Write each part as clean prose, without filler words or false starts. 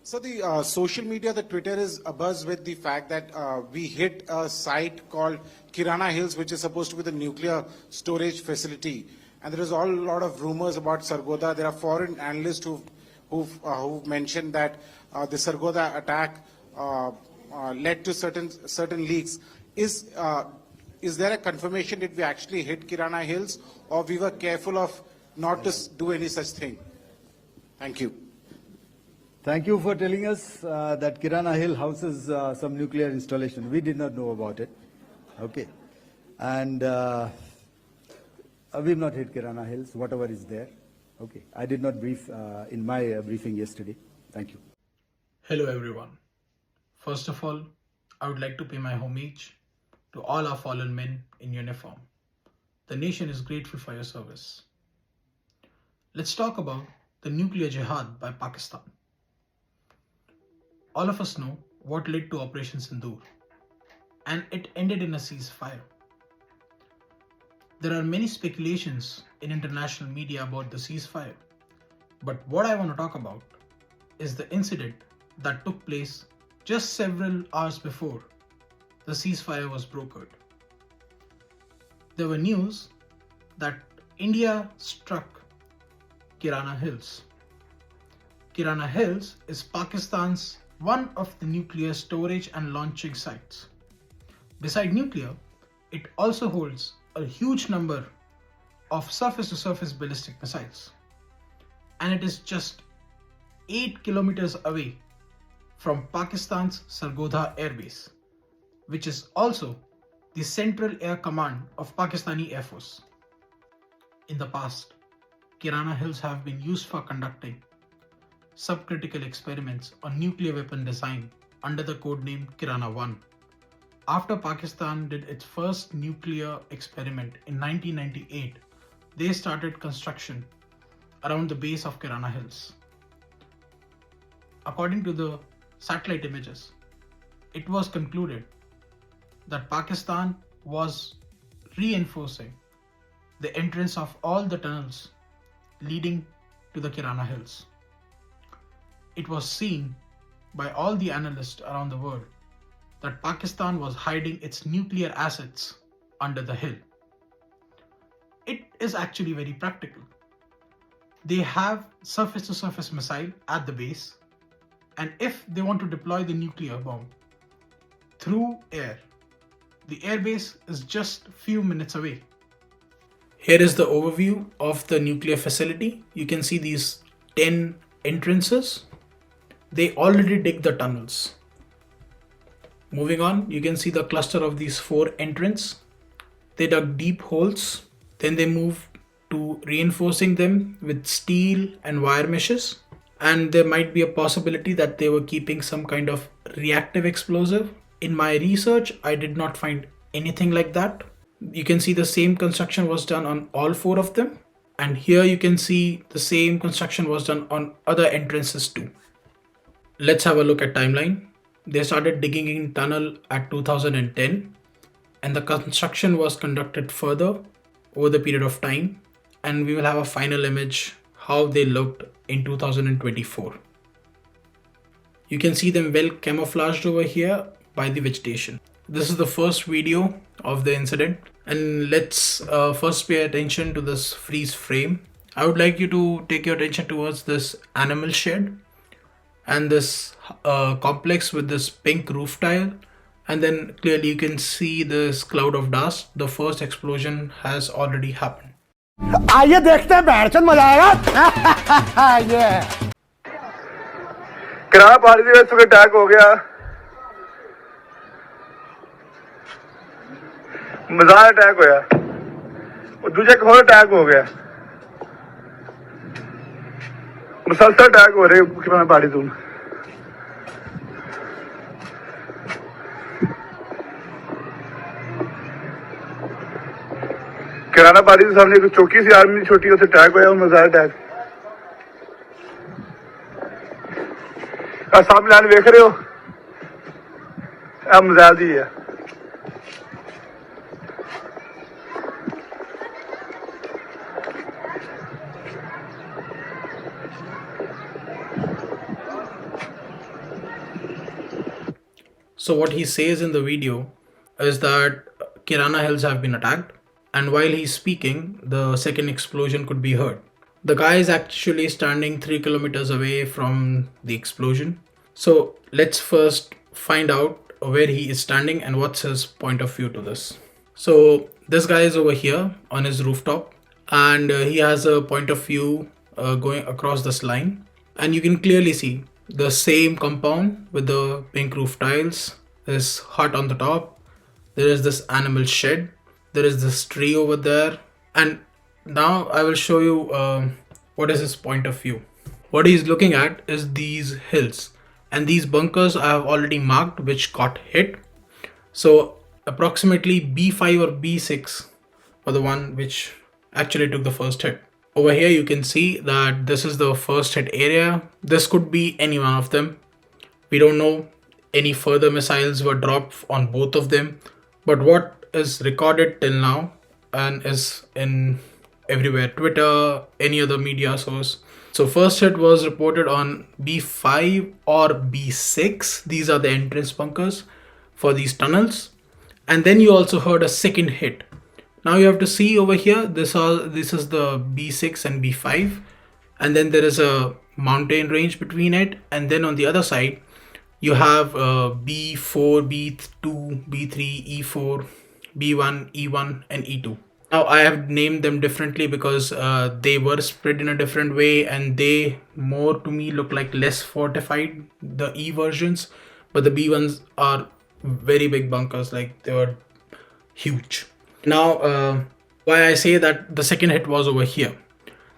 So the social media, the Twitter is abuzz with the fact that we hit a site called Kirana Hills, which is supposed to be the nuclear storage facility. And there is a lot of rumors about Sargodha. There are foreign analysts who've mentioned that the Sargodha attack led to certain leaks. Is there a confirmation that we actually hit Kirana Hills, or we were careful of not to do any such thing? Thank you. Thank you for telling us that Kirana Hill houses some nuclear installation. We did not know about it. Okay. And we've not hit Kirana Hills, whatever is there. Okay. I did not brief in my briefing yesterday. Thank you. Hello everyone. First of all, I would like to pay my homage to all our fallen men in uniform. The nation is grateful for your service. Let's talk about the nuclear jihad by Pakistan. All of us know what led to Operation Sindoor, and it ended in a ceasefire. There are many speculations in international media about the ceasefire, but what I want to talk about is the incident that took place just several hours before the ceasefire was brokered. There were news that India struck Kirana Hills. Kirana Hills is Pakistan's one of the nuclear storage and launching sites. Beside nuclear, it also holds a huge number of surface-to-surface ballistic missiles. And it is just 8 kilometers away from Pakistan's Sargodha Air Base, which is also the Central Air Command of Pakistani Air Force. In the past, Kirana Hills have been used for conducting subcritical experiments on nuclear weapon design under the codename Kirana 1. After Pakistan did its first nuclear experiment in 1998, they started construction around the base of Kirana Hills. According to the satellite images, it was concluded that Pakistan was reinforcing the entrance of all the tunnels leading to the Kirana Hills. It was seen by all the analysts around the world that Pakistan was hiding its nuclear assets under the hill. It is actually very practical. They have surface-to-surface missile at the base, and if they want to deploy the nuclear bomb through air, the airbase is just a few minutes away. Here is the overview of the nuclear facility. You can see these 10 entrances. They already dig the tunnels. Moving on, you can see the cluster of these 4 entrances. They dug deep holes. Then they moved to reinforcing them with steel and wire meshes. And there might be a possibility that they were keeping some kind of reactive explosive. In my research, I did not find anything like that. You can see the same construction was done on all 4 of them. And here you can see the same construction was done on other entrances too. Let's have a look at timeline. They started digging in tunnel at 2010, and the construction was conducted further over the period of time, and we will have a final image how they looked in 2024. You can see them well camouflaged over here by the vegetation. This is the first video of the incident, and let's first pay attention to this freeze frame. I would like you to take your attention towards this animal shed and this complex with this pink roof tile, and then clearly you can see this cloud of dust. The first explosion has already happened. आइए देखते हैं बैठचंद मजा आएगा ये किराना पारी ਦੇ ਵਿੱਚ attack ਹੋ ਗਿਆ ਮਜ਼ਾਕ ਅਟੈਕ ਹੋਇਆ ਉਹ ਦੂਜੇ ਇੱਕ ਹੋਰ ਅਟੈਕ ਹੋ ਗਿਆ ਮੁਸਲਸਲ ਅਟੈਕ ਹੋ ਰਹੇ ਕਿਰਾਨਾ ਪਾਰੀ ਤੋਂ किराना पारी के सामने एक चौकी सी आर्मी छोटी उसे अटैक होया मजाक अटैक सामने लाइन वेख रहे हो मजाक दी है So what he says in the video is that Kirana Hills have been attacked, and while he's speaking, the second explosion could be heard. The guy is actually standing 3 kilometers away from the explosion. So let's first find out where he is standing and what's his point of view to this. So this guy is over here on his rooftop, and he has a point of view going across this line, and you can clearly see the same compound with the pink roof tiles, this hut on the top, there is this animal shed, there is this tree over there, and now I will show you what is his point of view. What he's looking at is these hills, and these bunkers I have already marked which got hit. So approximately B5 or B6 were the one which actually took the first hit. Over here you can see that this is the first hit area. This could be any one of them. We don't know. Any further missiles were dropped on both of them. But what is recorded till now and is in everywhere, Twitter, any other media source. So first hit was reported on B5 or B6. These are the entrance bunkers for these tunnels. And then you also heard a second hit. Now you have to see over here, this is the B6 and B5, and then there is a mountain range between it, and then on the other side you have B4, B2, B3, E4, B1, E1 and E2. Now I have named them differently because they were spread in a different way, and they more to me look like less fortified, the E versions, but the B ones are very big bunkers, like they were huge. Now, why I say that the second hit was over here.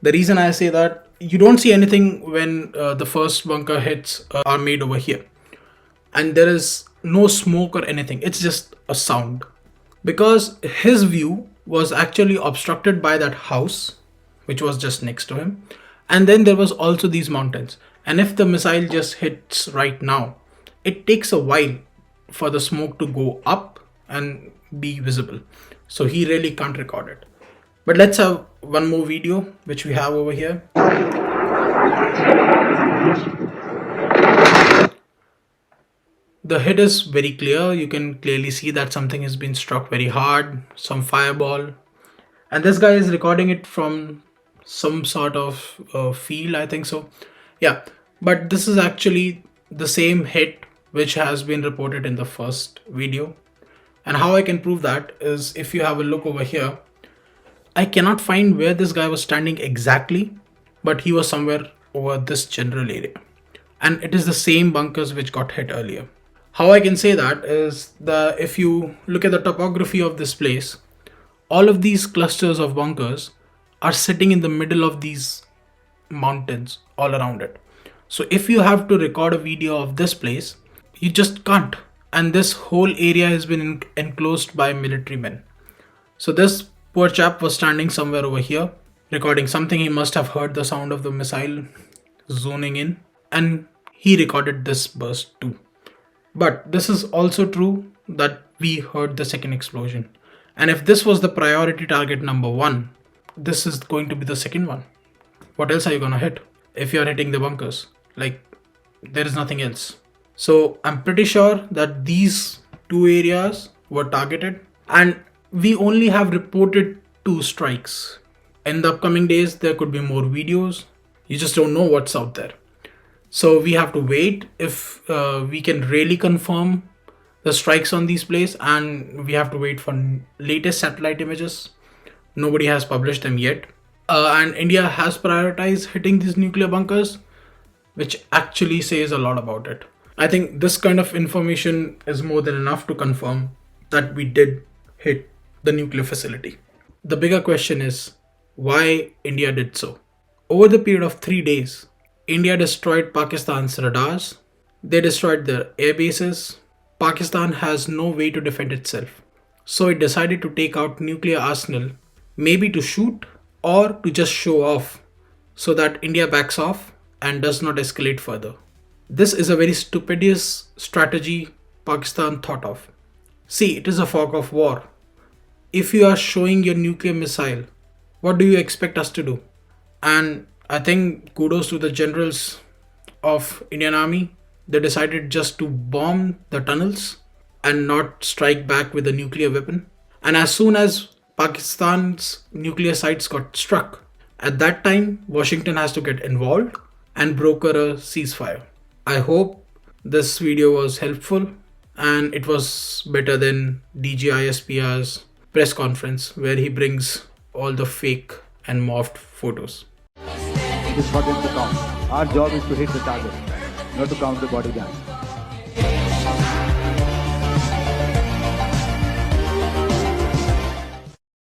The reason I say that, you don't see anything when the first bunker hits are made over here. And there is no smoke or anything. It's just a sound. Because his view was actually obstructed by that house, which was just next to him. And then there was also these mountains. And if the missile just hits right now, it takes a while for the smoke to go up and be visible. So he really can't record it. But let's have one more video which we have over here. The hit is very clear. You can clearly see that something has been struck very hard, some fireball. And this guy is recording it from some sort of field, I think so. Yeah, but this is actually the same hit which has been reported in the first video. And how I can prove that is, if you have a look over here, I cannot find where this guy was standing exactly, but he was somewhere over this general area. And it is the same bunkers which got hit earlier. How I can say that is that if you look at the topography of this place, all of these clusters of bunkers are sitting in the middle of these mountains all around it. So if you have to record a video of this place, you just can't. And this whole area has been enclosed by military men. So this poor chap was standing somewhere over here, recording something. He must have heard the sound of the missile zoning in, and he recorded this burst too. But this is also true that we heard the second explosion. And if this was the priority target number 1, this is going to be the second one. What else are you gonna hit if you're hitting the bunkers? Like, there is nothing else. So I'm pretty sure that these two areas were targeted, and we only have reported 2 strikes. In the upcoming days, there could be more videos. You just don't know what's out there. So we have to wait if we can really confirm the strikes on these places, and we have to wait for latest satellite images. Nobody has published them yet. And India has prioritized hitting these nuclear bunkers, which actually says a lot about it. I think this kind of information is more than enough to confirm that we did hit the nuclear facility. The bigger question is why India did so. Over the period of 3 days, India destroyed Pakistan's radars. They destroyed their air bases. Pakistan has no way to defend itself. So it decided to take out nuclear arsenal, maybe to shoot or to just show off, so that India backs off and does not escalate further. This is a very stupendous strategy Pakistan thought of. See, it is a fog of war. If you are showing your nuclear missile, what do you expect us to do? And I think kudos to the generals of Indian Army. they decided just to bomb the tunnels and not strike back with a nuclear weapon. And as soon as Pakistan's nuclear sites got struck, at that time, Washington has to get involved and broker a ceasefire. I hope this video was helpful and it was better than DGISPR's press conference where he brings all the fake and morphed photos. It is for them to count. Our job is to hit the target, not to count the body guns.